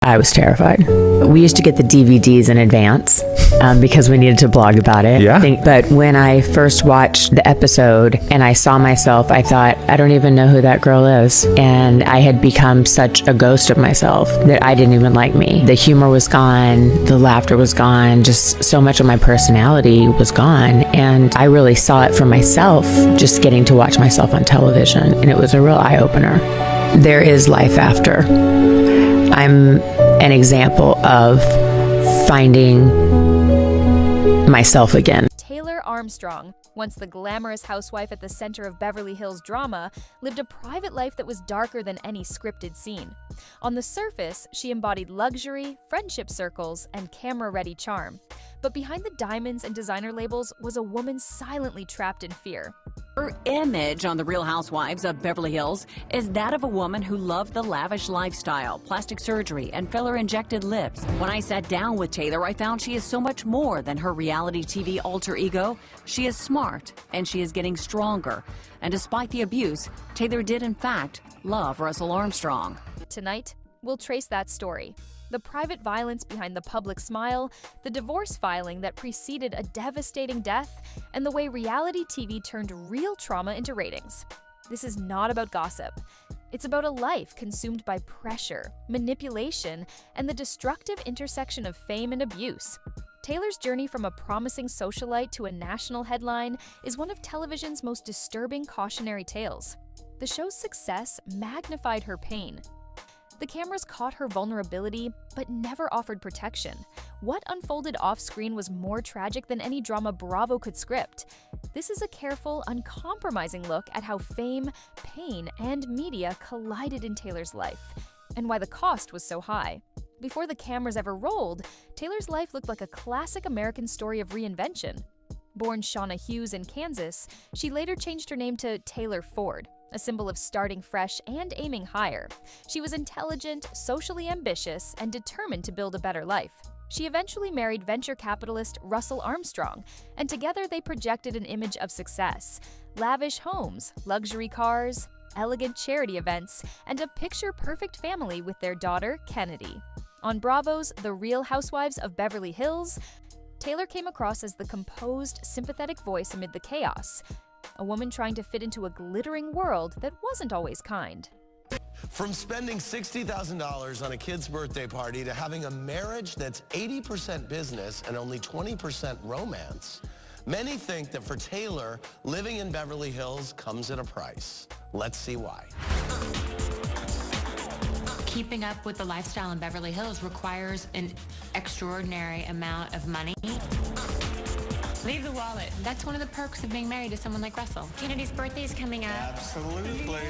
I was terrified. We used to get the DVDs in advance because we needed to blog about it. Yeah. But when I first watched the episode and I saw myself, I thought, I don't even know who that girl is. And I had become such a ghost of myself that I didn't even like me. The humor was gone. The laughter was gone. Just so much of my personality was gone. And I really saw it for myself just getting to watch myself on television. And it was a real eye-opener. There is life after. I'm an example of finding myself again. Taylor Armstrong, once the glamorous housewife at the center of Beverly Hills drama, lived a private life that was darker than any scripted scene. On the surface, she embodied luxury, friendship circles, and camera-ready charm. But behind the diamonds and designer labels was a woman silently trapped in fear. Her image on The Real Housewives of Beverly Hills is that of a woman who loved the lavish lifestyle, plastic surgery, and filler-injected lips. When I sat down with Taylor, I found she is so much more than her reality TV alter ego. She is smart, and she is getting stronger. And despite the abuse, Taylor did, in fact, love Russell Armstrong. Tonight, we'll trace that story. The private violence behind the public smile, the divorce filing that preceded a devastating death, and the way reality TV turned real trauma into ratings. This is not about gossip. It's about a life consumed by pressure, manipulation, and the destructive intersection of fame and abuse. Taylor's journey from a promising socialite to a national headline is one of television's most disturbing cautionary tales. The show's success magnified her pain. The cameras caught her vulnerability, but never offered protection. What unfolded off-screen was more tragic than any drama Bravo could script. This is a careful, uncompromising look at how fame, pain, and media collided in Taylor's life, and why the cost was so high. Before the cameras ever rolled, Taylor's life looked like a classic American story of reinvention. Born Shauna Hughes in Kansas, she later changed her name to Taylor Ford, a symbol of starting fresh and aiming higher. She was intelligent, socially ambitious, and determined to build a better life. She eventually married venture capitalist Russell Armstrong, and together they projected an image of success: lavish homes, luxury cars, elegant charity events, and a picture-perfect family with their daughter, Kennedy. On Bravo's The Real Housewives of Beverly Hills, Taylor came across as the composed, sympathetic voice amid the chaos, a woman trying to fit into a glittering world that wasn't always kind. From spending $60,000 on a kid's birthday party to having a marriage that's 80% business and only 20% romance, many think that for Taylor, living in Beverly Hills comes at a price. Let's see why. Keeping up with the lifestyle in Beverly Hills requires an extraordinary amount of money. Leave the wallet. That's one of the perks of being married to someone like Russell. Kennedy's birthday is coming up. Absolutely.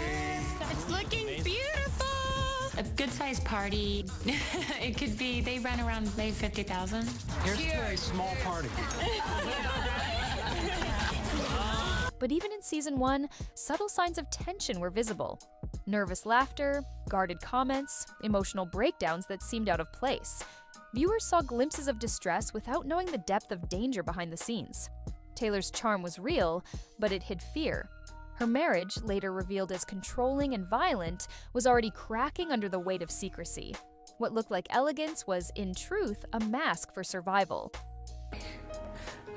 It's looking beautiful. A good-sized party. It could be, they run around maybe 50,000. Here's to a small party. But even in season 1, subtle signs of tension were visible. Nervous laughter, guarded comments, emotional breakdowns that seemed out of place. Viewers saw glimpses of distress without knowing the depth of danger behind the scenes. Taylor's charm was real, but it hid fear. Her marriage, later revealed as controlling and violent, was already cracking under the weight of secrecy. What looked like elegance was, in truth, a mask for survival.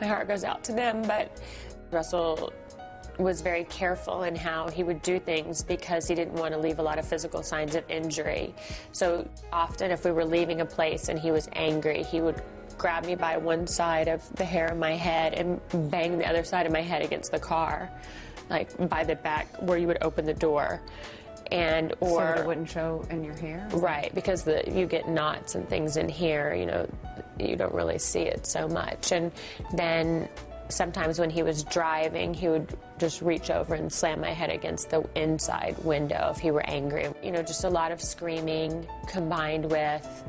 My heart goes out to them, but Russell was very careful in how he would do things because he didn't want to leave a lot of physical signs of injury. So often if we were leaving a place and he was angry, he would grab me by one side of the hair of my head and bang the other side of my head against the car, like by the back where you would open the door. And or so that it wouldn't show in your hair? Right, because you get knots and things in here, you know, you don't really see it so much. And then sometimes when he was driving, he would just reach over and slam my head against the inside window if he were angry. You know, just a lot of screaming combined with,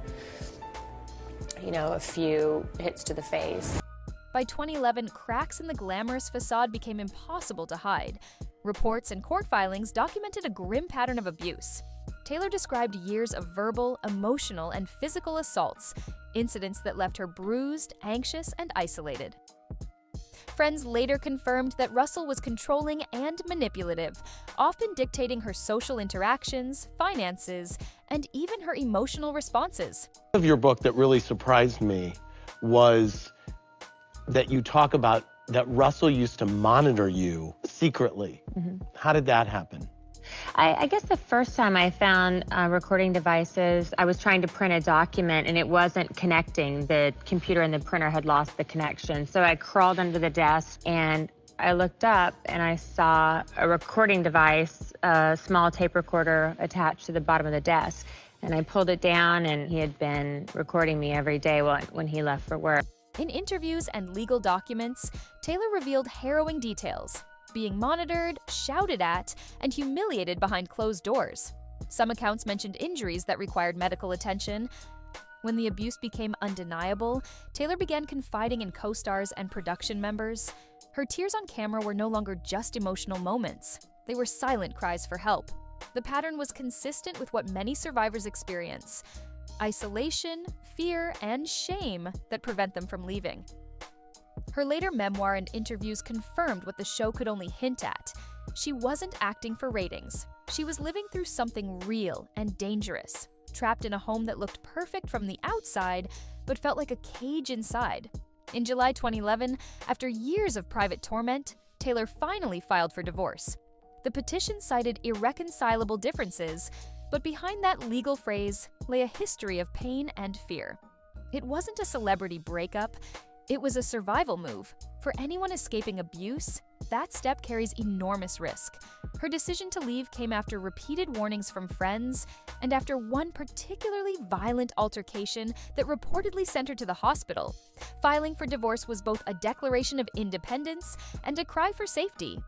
you know, a few hits to the face. By 2011, cracks in the glamorous facade became impossible to hide. Reports and court filings documented a grim pattern of abuse. Taylor described years of verbal, emotional, and physical assaults, incidents that left her bruised, anxious, and isolated. Friends later confirmed that Russell was controlling and manipulative, often dictating her social interactions, finances, and even her emotional responses. Of your book that really surprised me was that you talk about that Russell used to monitor you secretly. How did that happen? I guess the first time I found recording devices, I was trying to print a document and it wasn't connecting. The computer and the printer had lost the connection. So I crawled under the desk and I looked up and I saw a recording device, a small tape recorder attached to the bottom of the desk. And I pulled it down and he had been recording me every day when he left for work. In interviews and legal documents, Taylor revealed harrowing details, being monitored, shouted at, and humiliated behind closed doors. Some accounts mentioned injuries that required medical attention. When the abuse became undeniable, Taylor began confiding in co-stars and production members. Her tears on camera were no longer just emotional moments. They were silent cries for help. The pattern was consistent with what many survivors experience: isolation, fear, and shame that prevent them from leaving. Her later memoir and interviews confirmed what the show could only hint at. She wasn't acting for ratings. She was living through something real and dangerous, trapped in a home that looked perfect from the outside, but felt like a cage inside. In July 2011, after years of private torment, Taylor finally filed for divorce. The petition cited irreconcilable differences, but behind that legal phrase lay a history of pain and fear. It wasn't a celebrity breakup. It was a survival move. For anyone escaping abuse, that step carries enormous risk. Her decision to leave came after repeated warnings from friends and after one particularly violent altercation that reportedly sent her to the hospital. Filing for divorce was both a declaration of independence and a cry for safety.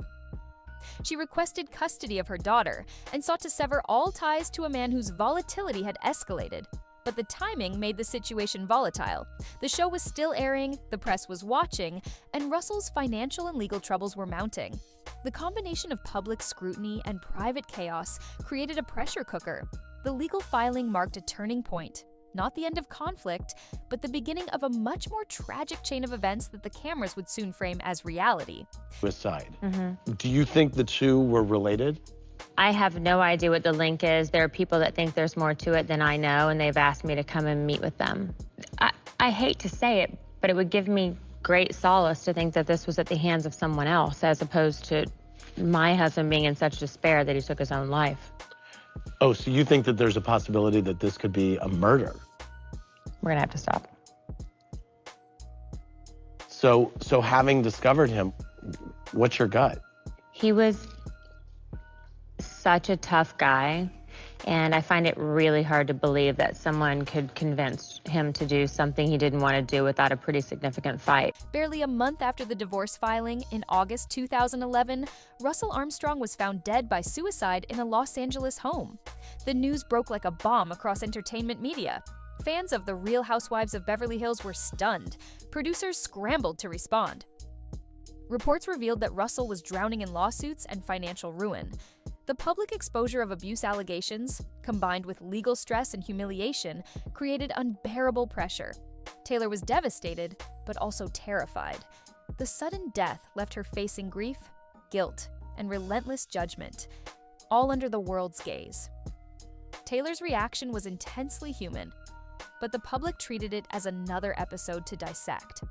She requested custody of her daughter and sought to sever all ties to a man whose volatility had escalated. But the timing made the situation volatile. The show was still airing, the press was watching, and Russell's financial and legal troubles were mounting. The combination of public scrutiny and private chaos created a pressure cooker. The legal filing marked a turning point. Not the end of conflict, but the beginning of a much more tragic chain of events that the cameras would soon frame as reality. Suicide. Do you think the two were related? I have no idea what the link is. There are people that think there's more to it than I know, and they've asked me to come and meet with them. I hate to say it, but it would give me great solace to think that this was at the hands of someone else, as opposed to my husband being in such despair that he took his own life. Oh, so you think that there's a possibility that this could be a murder? We're gonna have to stop. So having discovered him, what's your gut? He was such a tough guy, and I find it really hard to believe that someone could convince him to do something he didn't want to do without a pretty significant fight. Barely a month after the divorce filing, in August 2011, Russell Armstrong was found dead by suicide in a Los Angeles home. The news broke like a bomb across entertainment media. Fans of The Real Housewives of Beverly Hills were stunned. Producers scrambled to respond. Reports revealed that Russell was drowning in lawsuits and financial ruin. The public exposure of abuse allegations, combined with legal stress and humiliation, created unbearable pressure. Taylor was devastated, but also terrified. The sudden death left her facing grief, guilt, and relentless judgment, all under the world's gaze. Taylor's reaction was intensely human, but the public treated it as another episode to dissect.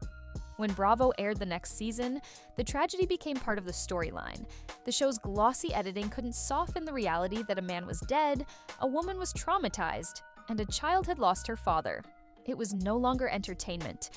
When Bravo aired the next season, the tragedy became part of the storyline. The show's glossy editing couldn't soften the reality that a man was dead, a woman was traumatized, and a child had lost her father. It was no longer entertainment.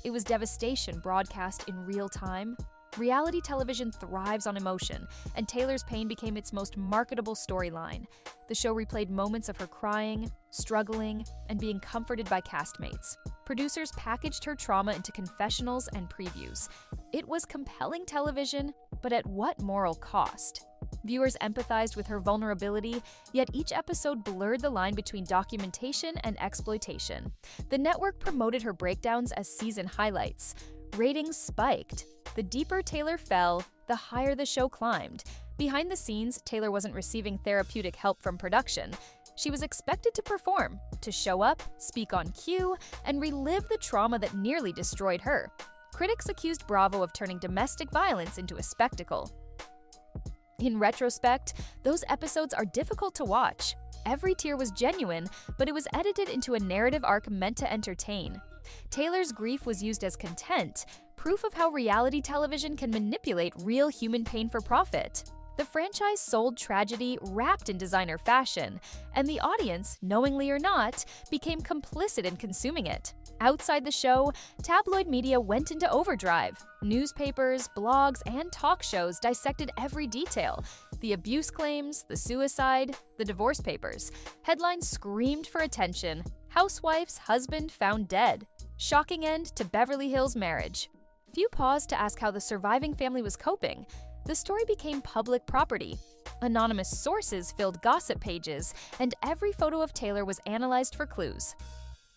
It was devastation broadcast in real time. Reality television thrives on emotion, and Taylor's pain became its most marketable storyline. The show replayed moments of her crying, struggling, and being comforted by castmates. Producers packaged her trauma into confessionals and previews. It was compelling television, but at what moral cost? Viewers empathized with her vulnerability, yet each episode blurred the line between documentation and exploitation. The network promoted her breakdowns as season highlights. Ratings spiked. The deeper Taylor fell, the higher the show climbed. Behind the scenes, Taylor wasn't receiving therapeutic help from production. She was expected to perform, to show up, speak on cue, and relive the trauma that nearly destroyed her. Critics accused Bravo of turning domestic violence into a spectacle. In retrospect, those episodes are difficult to watch. Every tear was genuine, but it was edited into a narrative arc meant to entertain. Taylor's grief was used as content, proof of how reality television can manipulate real human pain for profit. The franchise sold tragedy wrapped in designer fashion, and the audience, knowingly or not, became complicit in consuming it. Outside the show, tabloid media went into overdrive. Newspapers, blogs, and talk shows dissected every detail. The abuse claims, the suicide, the divorce papers. Headlines screamed for attention. Housewife's husband found dead. Shocking end to Beverly Hills marriage. Few paused to ask how the surviving family was coping. The story became public property. Anonymous sources filled gossip pages, and every photo of Taylor was analyzed for clues.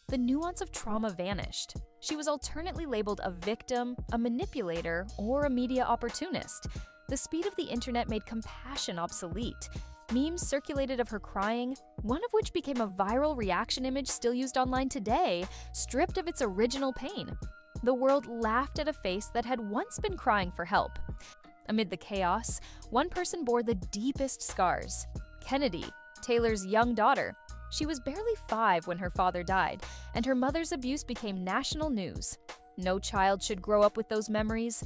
The nuance of trauma vanished. She was alternately labeled a victim, a manipulator, or a media opportunist. The speed of the internet made compassion obsolete. Memes circulated of her crying, one of which became a viral reaction image still used online today, stripped of its original pain. The world laughed at a face that had once been crying for help. Amid the chaos, one person bore the deepest scars. Kennedy, Taylor's young daughter. She was barely 5 when her father died, and her mother's abuse became national news. No child should grow up with those memories,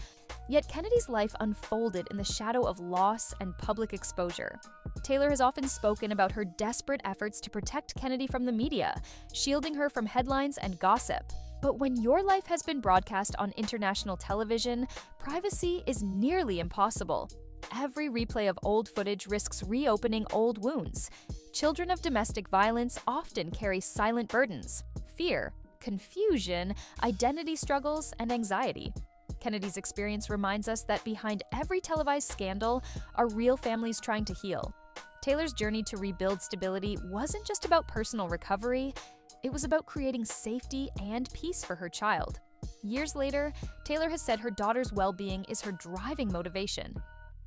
yet Kennedy's life unfolded in the shadow of loss and public exposure. Taylor has often spoken about her desperate efforts to protect Kennedy from the media, shielding her from headlines and gossip. But when your life has been broadcast on international television, privacy is nearly impossible. Every replay of old footage risks reopening old wounds. Children of domestic violence often carry silent burdens: fear, confusion, identity struggles, and anxiety. Kennedy's experience reminds us that behind every televised scandal are real families trying to heal. Taylor's journey to rebuild stability wasn't just about personal recovery, it was about creating safety and peace for her child. Years later, Taylor has said her daughter's well-being is her driving motivation.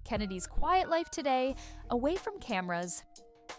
Kennedy's quiet life today, away from cameras,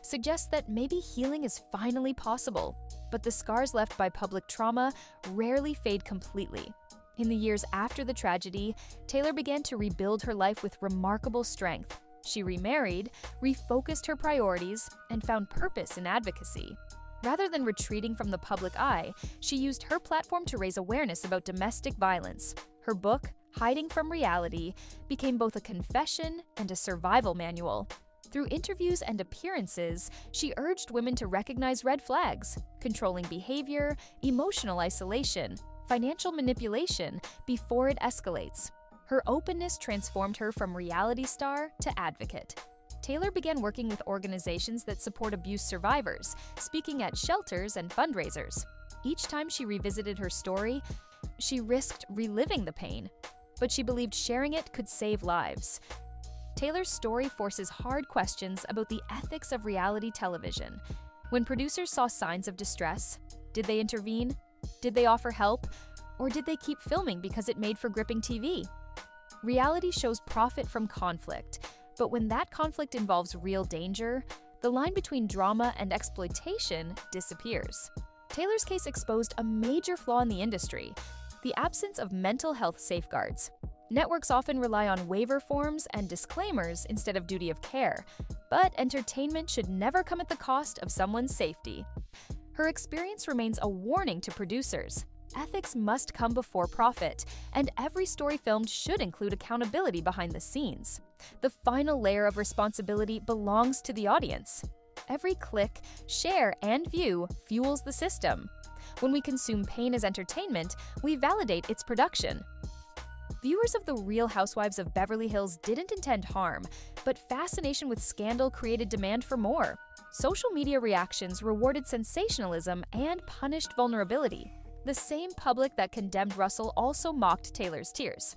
suggests that maybe healing is finally possible, but the scars left by public trauma rarely fade completely. In the years after the tragedy, Taylor began to rebuild her life with remarkable strength. She remarried, refocused her priorities, and found purpose in advocacy. Rather than retreating from the public eye, she used her platform to raise awareness about domestic violence. Her book, Hiding from Reality, became both a confession and a survival manual. Through interviews and appearances, she urged women to recognize red flags: controlling behavior, emotional isolation, financial manipulation, before it escalates. Her openness transformed her from reality star to advocate. Taylor began working with organizations that support abuse survivors, speaking at shelters and fundraisers. Each time she revisited her story, she risked reliving the pain, but she believed sharing it could save lives. Taylor's story forces hard questions about the ethics of reality television. When producers saw signs of distress, did they intervene? Did they offer help? Or did they keep filming because it made for gripping TV? Reality shows profit from conflict, but when that conflict involves real danger, the line between drama and exploitation disappears. Taylor's case exposed a major flaw in the industry: the absence of mental health safeguards. Networks often rely on waiver forms and disclaimers instead of duty of care, but entertainment should never come at the cost of someone's safety. Her experience remains a warning to producers. Ethics must come before profit, and every story filmed should include accountability behind the scenes. The final layer of responsibility belongs to the audience. Every click, share, and view fuels the system. When we consume pain as entertainment, we validate its production. Viewers of The Real Housewives of Beverly Hills didn't intend harm, but fascination with scandal created demand for more. Social media reactions rewarded sensationalism and punished vulnerability. The same public that condemned Russell also mocked Taylor's tears.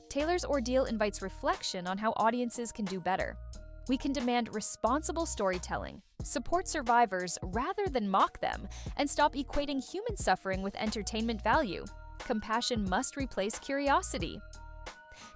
Taylor's ordeal invites reflection on how audiences can do better. We can demand responsible storytelling, support survivors rather than mock them, and stop equating human suffering with entertainment value. Compassion must replace curiosity.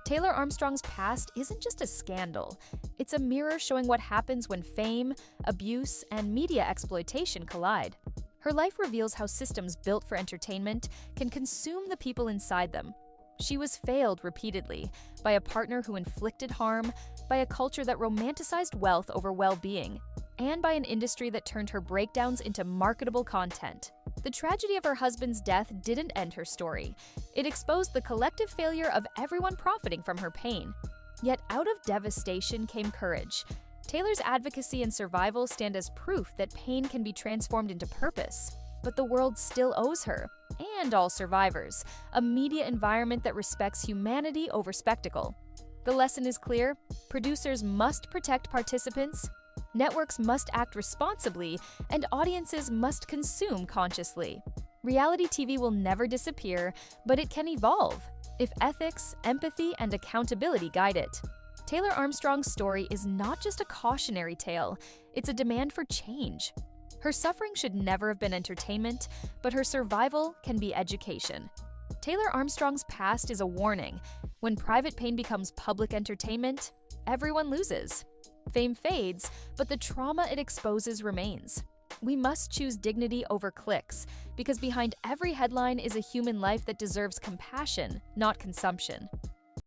Taylor Armstrong's past isn't just a scandal. It's a mirror showing what happens when fame, abuse, and media exploitation collide. Her life reveals how systems built for entertainment can consume the people inside them. She was failed repeatedly by a partner who inflicted harm, by a culture that romanticized wealth over well-being. and by an industry that turned her breakdowns into marketable content. The tragedy of her husband's death didn't end her story. It exposed the collective failure of everyone profiting from her pain. Yet out of devastation came courage. Taylor's advocacy and survival stand as proof that pain can be transformed into purpose. But the world still owes her, and all survivors, a media environment that respects humanity over spectacle. The lesson is clear: producers must protect participants, networks must act responsibly, and audiences must consume consciously. Reality TV will never disappear, but it can evolve if ethics, empathy, and accountability guide it. Taylor Armstrong's story is not just a cautionary tale, it's a demand for change. Her suffering should never have been entertainment, but her survival can be education. Taylor Armstrong's past is a warning. When private pain becomes public entertainment, everyone loses. Fame fades, but the trauma it exposes remains. We must choose dignity over clicks, because behind every headline is a human life that deserves compassion, not consumption.